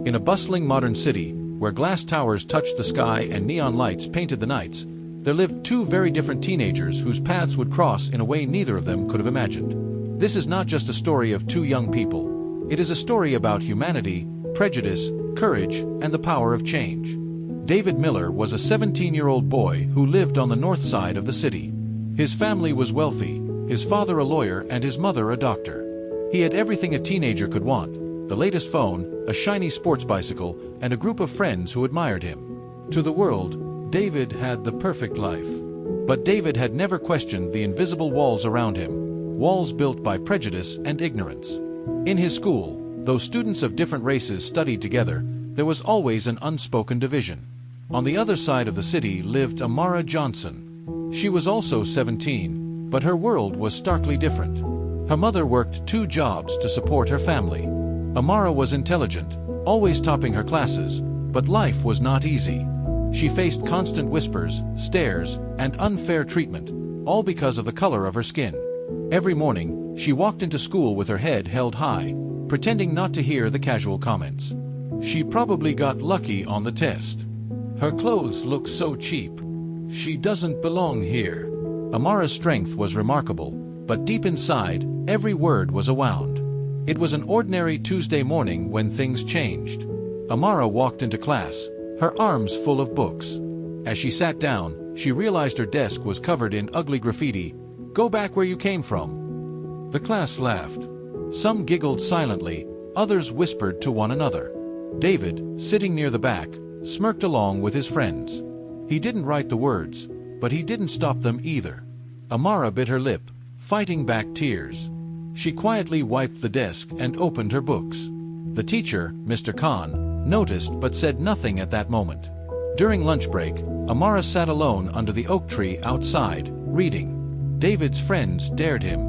In a bustling modern city, where glass towers touched the sky and neon lights painted the nights, there lived two very different teenagers whose paths would cross in a way neither of them could have imagined. This is not just a story of two young people. It is a story about humanity, prejudice, courage, and the power of change. David Miller was a 17-year-old boy who lived on the north side of the city. His family was wealthy, his father a lawyer and his mother a doctor. He had everything a teenager could want: the latest phone, a shiny sports bicycle, and a group of friends who admired him. To the world, David had the perfect life. But David had never questioned the invisible walls around him, walls built by prejudice and ignorance. In his school, though students of different races studied together, there was always an unspoken division. On the other side of the city lived Amara Johnson. She was also 17, but her world was starkly different. Her mother worked 2 jobs to support her family. Amara was intelligent, always topping her classes, but life was not easy. She faced constant whispers, stares, and unfair treatment, all because of the color of her skin. Every morning, she walked into school with her head held high, pretending not to hear the casual comments. She probably got lucky on the test. Her clothes look so cheap. She doesn't belong here. Amara's strength was remarkable, but deep inside, every word was a wound. It was an ordinary Tuesday morning when things changed. Amara walked into class, her arms full of books. As she sat down, she realized her desk was covered in ugly graffiti. "Go back where you came from." The class laughed. Some giggled silently, others whispered to one another. David, sitting near the back, smirked along with his friends. He didn't write the words, but he didn't stop them either. Amara bit her lip, fighting back tears. She quietly wiped the desk and opened her books. The teacher, Mr. Khan, noticed but said nothing at that moment. During lunch break, Amara sat alone under the oak tree outside, reading. David's friends dared him.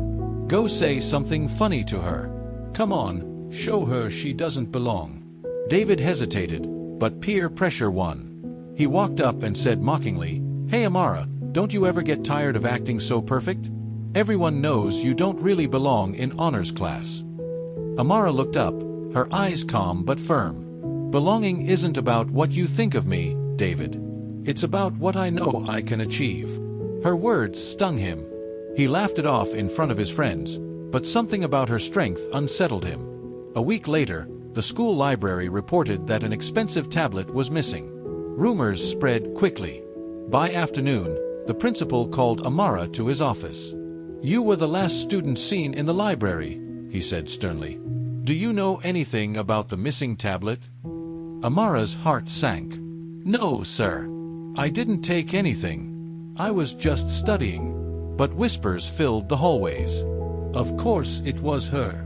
"Go say something funny to her. Come on, show her she doesn't belong." David hesitated, but peer pressure won. He walked up and said mockingly, "Hey Amara, don't you ever get tired of acting so perfect? Everyone knows you don't really belong in honors class." Amara looked up, her eyes calm but firm. "Belonging isn't about what you think of me, David. It's about what I know I can achieve." Her words stung him. He laughed it off in front of his friends, but something about her strength unsettled him. A week later, the school library reported that an expensive tablet was missing. Rumors spread quickly. By afternoon, the principal called Amara to his office. "You were the last student seen in the library," he said sternly. "Do you know anything about the missing tablet?" Amara's heart sank. "No, sir. I didn't take anything. I was just studying." But whispers filled the hallways. "Of course it was her.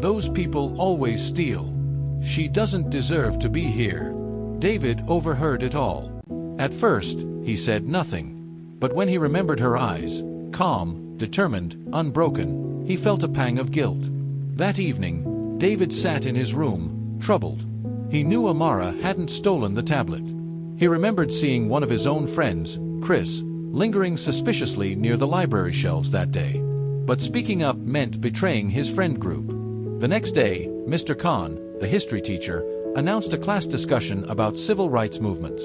Those people always steal. She doesn't deserve to be here." David overheard it all. At first, he said nothing. But when he remembered her eyes, calm, determined, unbroken, he felt a pang of guilt. That evening, David sat in his room, troubled. He knew Amara hadn't stolen the tablet. He remembered seeing one of his own friends, Chris, lingering suspiciously near the library shelves that day. But speaking up meant betraying his friend group. The next day, Mr. Khan, the history teacher, announced a class discussion about civil rights movements.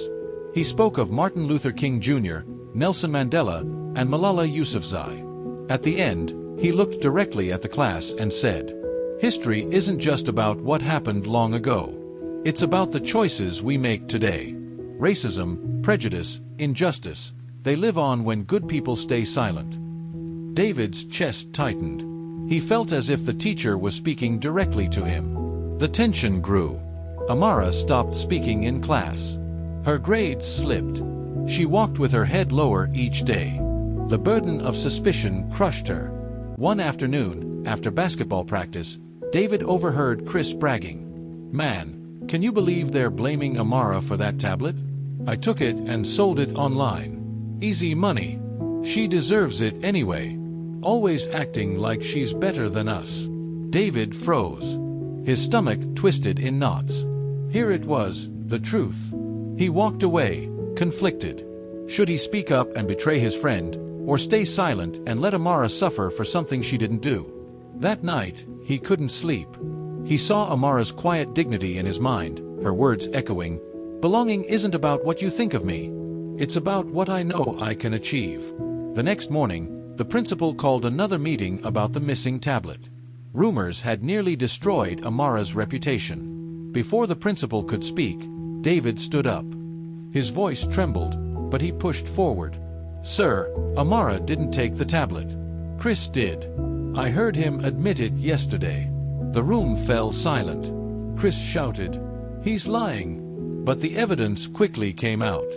He spoke of Martin Luther King Jr., Nelson Mandela, and Malala Yousafzai. At the end, he looked directly at the class and said, "History isn't just about what happened long ago. It's about the choices we make today. Racism, prejudice, injustice, they live on when good people stay silent." David's chest tightened. He felt as if the teacher was speaking directly to him. The tension grew. Amara stopped speaking in class. Her grades slipped. She walked with her head lower each day. The burden of suspicion crushed her. One afternoon, after basketball practice, David overheard Chris bragging. "Man, can you believe they're blaming Amara for that tablet? I took it and sold it online. Easy money. She deserves it anyway. Always acting like she's better than us." David froze. His stomach twisted in knots. Here it was, the truth. He walked away, conflicted. Should he speak up and betray his friend, or stay silent and let Amara suffer for something she didn't do? That night, he couldn't sleep. He saw Amara's quiet dignity in his mind, her words echoing, "Belonging isn't about what you think of me. It's about what I know I can achieve." The next morning, the principal called another meeting about the missing tablet. Rumors had nearly destroyed Amara's reputation. Before the principal could speak, David stood up. His voice trembled, but he pushed forward. "Sir, Amara didn't take the tablet. Chris did. I heard him admit it yesterday." The room fell silent. Chris shouted, "He's lying." But the evidence quickly came out.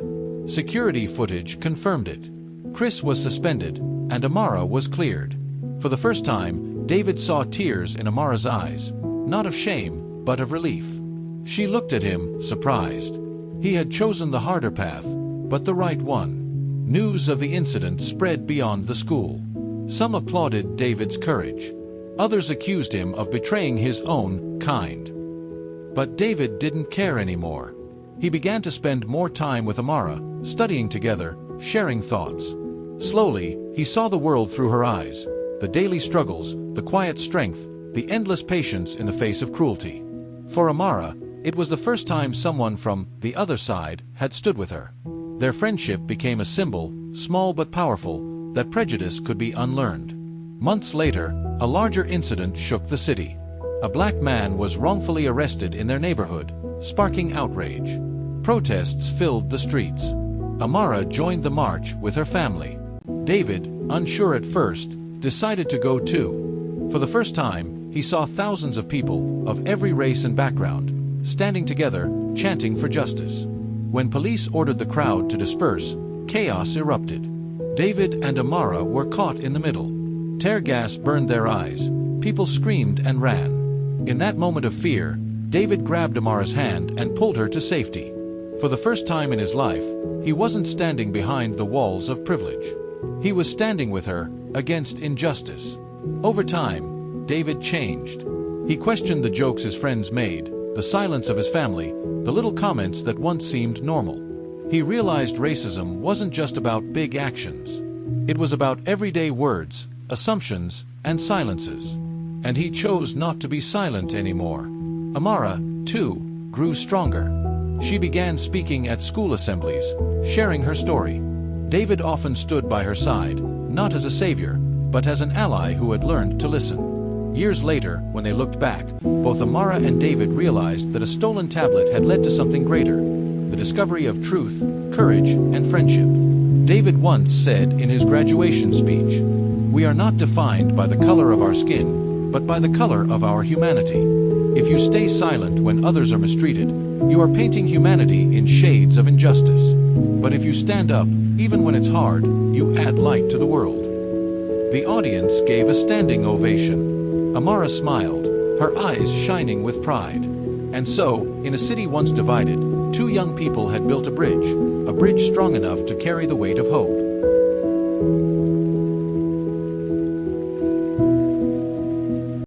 Security footage confirmed it. Chris was suspended, and Amara was cleared. For the first time, David saw tears in Amara's eyes, not of shame, but of relief. She looked at him, surprised. He had chosen the harder path, but the right one. News of the incident spread beyond the school. Some applauded David's courage. Others accused him of betraying his own kind. But David didn't care anymore. He began to spend more time with Amara, studying together, sharing thoughts. Slowly, he saw the world through her eyes, the daily struggles, the quiet strength, the endless patience in the face of cruelty. For Amara, it was the first time someone from the other side had stood with her. Their friendship became a symbol, small but powerful, that prejudice could be unlearned. Months later, a larger incident shook the city. A black man was wrongfully arrested in their neighborhood, sparking outrage. Protests filled the streets. Amara joined the march with her family. David, unsure at first, decided to go too. For the first time, he saw thousands of people, of every race and background, standing together, chanting for justice. When police ordered the crowd to disperse, chaos erupted. David and Amara were caught in the middle. Tear gas burned their eyes. People screamed and ran. In that moment of fear, David grabbed Amara's hand and pulled her to safety. For the first time in his life, he wasn't standing behind the walls of privilege. He was standing with her, against injustice. Over time, David changed. He questioned the jokes his friends made, the silence of his family, the little comments that once seemed normal. He realized racism wasn't just about big actions. It was about everyday words, assumptions, and silences. And he chose not to be silent anymore. Amara, too, grew stronger. She began speaking at school assemblies, sharing her story. David often stood by her side, not as a savior, but as an ally who had learned to listen. Years later, when they looked back, both Amara and David realized that a stolen tablet had led to something greater, the discovery of truth, courage, and friendship. David once said in his graduation speech, "We are not defined by the color of our skin, but by the color of our humanity." If you stay silent when others are mistreated, you are painting humanity in shades of injustice. But if you stand up, even when it's hard, you add light to the world. The audience gave a standing ovation. Amara smiled, her eyes shining with pride. And so, in a city once divided, two young people had built a bridge strong enough to carry the weight of hope.